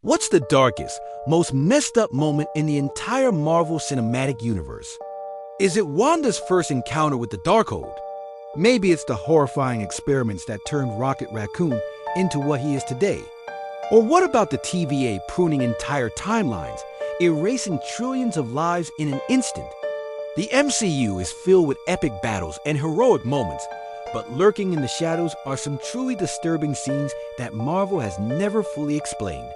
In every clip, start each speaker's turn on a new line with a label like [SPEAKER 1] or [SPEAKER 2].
[SPEAKER 1] What's the darkest, most messed up moment in the entire Marvel Cinematic Universe? Is it Wanda's first encounter with the Darkhold? Maybe it's the horrifying experiments that turned Rocket Raccoon into what he is today. Or what about the TVA pruning entire timelines, erasing trillions of lives in an instant? The MCU is filled with epic battles and heroic moments, but lurking in the shadows are some truly disturbing scenes that Marvel has never fully explained.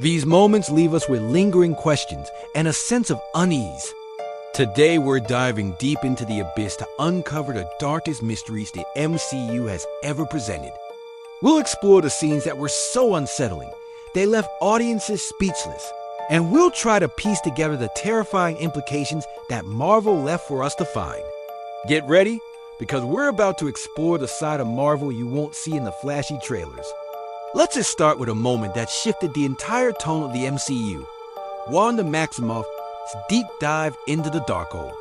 [SPEAKER 1] These moments leave us with lingering questions and a sense of unease. Today we're diving deep into the abyss to uncover the darkest mysteries the MCU has ever presented. We'll explore the scenes that were so unsettling, they left audiences speechless. And we'll try to piece together the terrifying implications that Marvel left for us to find. Get ready, because we're about to explore the side of Marvel you won't see in the flashy trailers. Let's just start with a moment that shifted the entire tone of the MCU. Wanda Maximoff's deep dive into the Darkhold.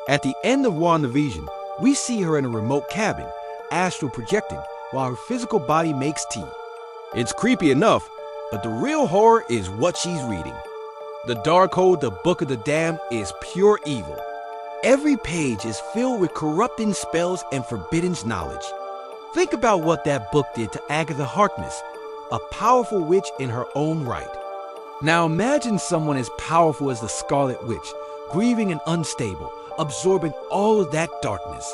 [SPEAKER 1] At the end of WandaVision, we see her in a remote cabin, astral projecting, while her physical body makes tea. It's creepy enough, but the real horror is what she's reading. The Darkhold, the Book of the Damned, is pure evil. Every page is filled with corrupting spells and forbidden knowledge. Think about what that book did to Agatha Harkness, a powerful witch in her own right. Now imagine someone as powerful as the Scarlet Witch, grieving and unstable, absorbing all of that darkness.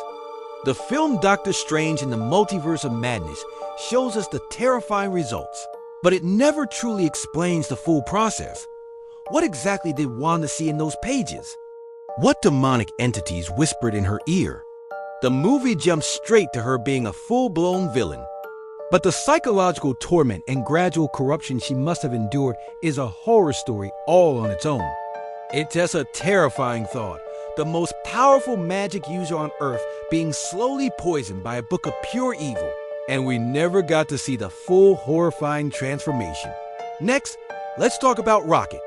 [SPEAKER 1] The film Doctor Strange in the Multiverse of Madness shows us the terrifying results, but it never truly explains the full process. What exactly did Wanda see in those pages? What demonic entities whispered in her ear? The movie jumps straight to her being a full-blown villain. But the psychological torment and gradual corruption she must have endured is a horror story all on its own. It's just a terrifying thought. The most powerful magic user on Earth being slowly poisoned by a book of pure evil. And we never got to see the full horrifying transformation. Next, let's talk about Rocket.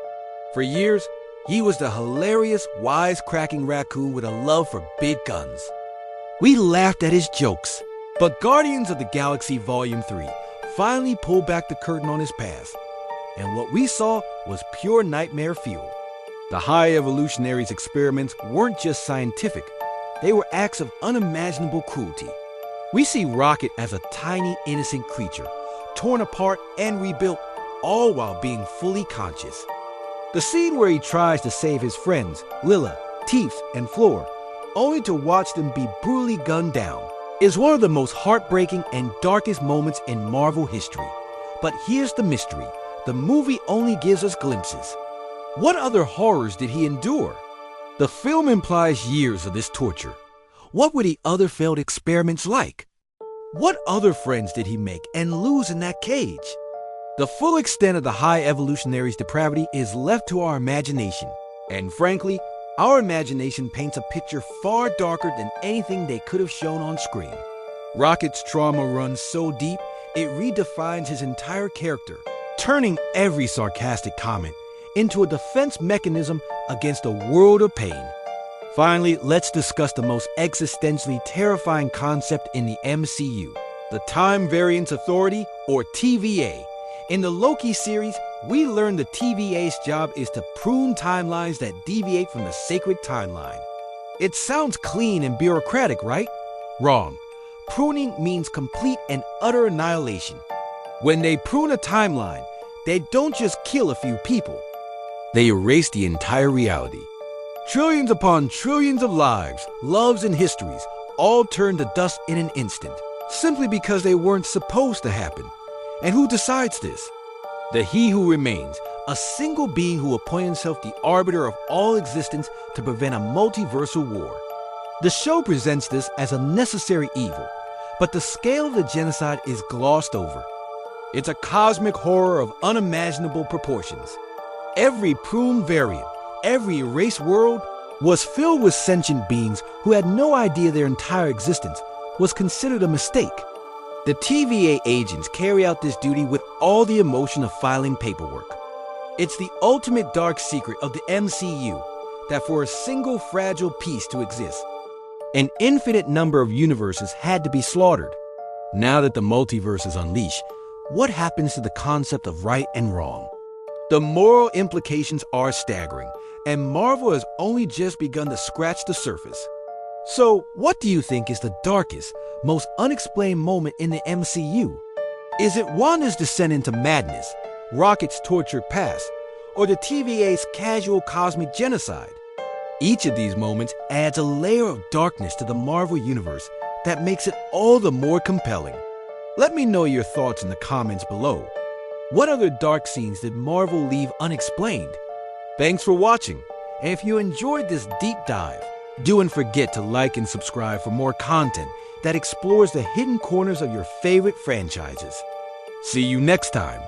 [SPEAKER 1] For years, he was the hilarious, wisecracking raccoon with a love for big guns. We laughed at his jokes, but Guardians of the Galaxy Volume 3 finally pulled back the curtain on his past. And what we saw was pure nightmare fuel. The High Evolutionary's experiments weren't just scientific, they were acts of unimaginable cruelty. We see Rocket as a tiny, innocent creature, torn apart and rebuilt, all while being fully conscious. The scene where he tries to save his friends, Lilla, Teefs, and Floor, only to watch them be brutally gunned down, is one of the most heartbreaking and darkest moments in Marvel history. But here's the mystery. The movie only gives us glimpses. What other horrors did he endure? The film implies years of this torture. What were the other failed experiments like? What other friends did he make and lose in that cage? The full extent of the High Evolutionary's depravity is left to our imagination. And frankly, our imagination paints a picture far darker than anything they could have shown on screen. Rocket's trauma runs so deep, it redefines his entire character, turning every sarcastic comment into a defense mechanism against a world of pain. Finally, let's discuss the most existentially terrifying concept in the MCU, the Time Variance Authority, or TVA. In the Loki series, we learn the TVA's job is to prune timelines that deviate from the sacred timeline. It sounds clean and bureaucratic, right? Wrong. Pruning means complete and utter annihilation. When they prune a timeline, they don't just kill a few people. They erase the entire reality. Trillions upon trillions of lives, loves, and histories all turn to dust in an instant, simply because they weren't supposed to happen. And who decides this? The He Who Remains, a single being who appointed himself the arbiter of all existence to prevent a multiversal war. The show presents this as a necessary evil, but the scale of the genocide is glossed over. It's a cosmic horror of unimaginable proportions. Every pruned variant, every erased world was filled with sentient beings who had no idea their entire existence was considered a mistake. The TVA agents carry out this duty with all the emotion of filing paperwork. It's the ultimate dark secret of the MCU that for a single fragile piece to exist, an infinite number of universes had to be slaughtered. Now that the multiverse is unleashed, what happens to the concept of right and wrong? The moral implications are staggering, and Marvel has only just begun to scratch the surface. So, what do you think is the darkest, most unexplained moment in the MCU? Is it Wanda's descent into madness, Rocket's tortured past, or the TVA's casual cosmic genocide? Each of these moments adds a layer of darkness to the Marvel Universe that makes it all the more compelling. Let me know your thoughts in the comments below. What other dark scenes did Marvel leave unexplained? Thanks for watching, and if you enjoyed this deep dive, don't forget to like and subscribe for more content that explores the hidden corners of your favorite franchises. See you next time.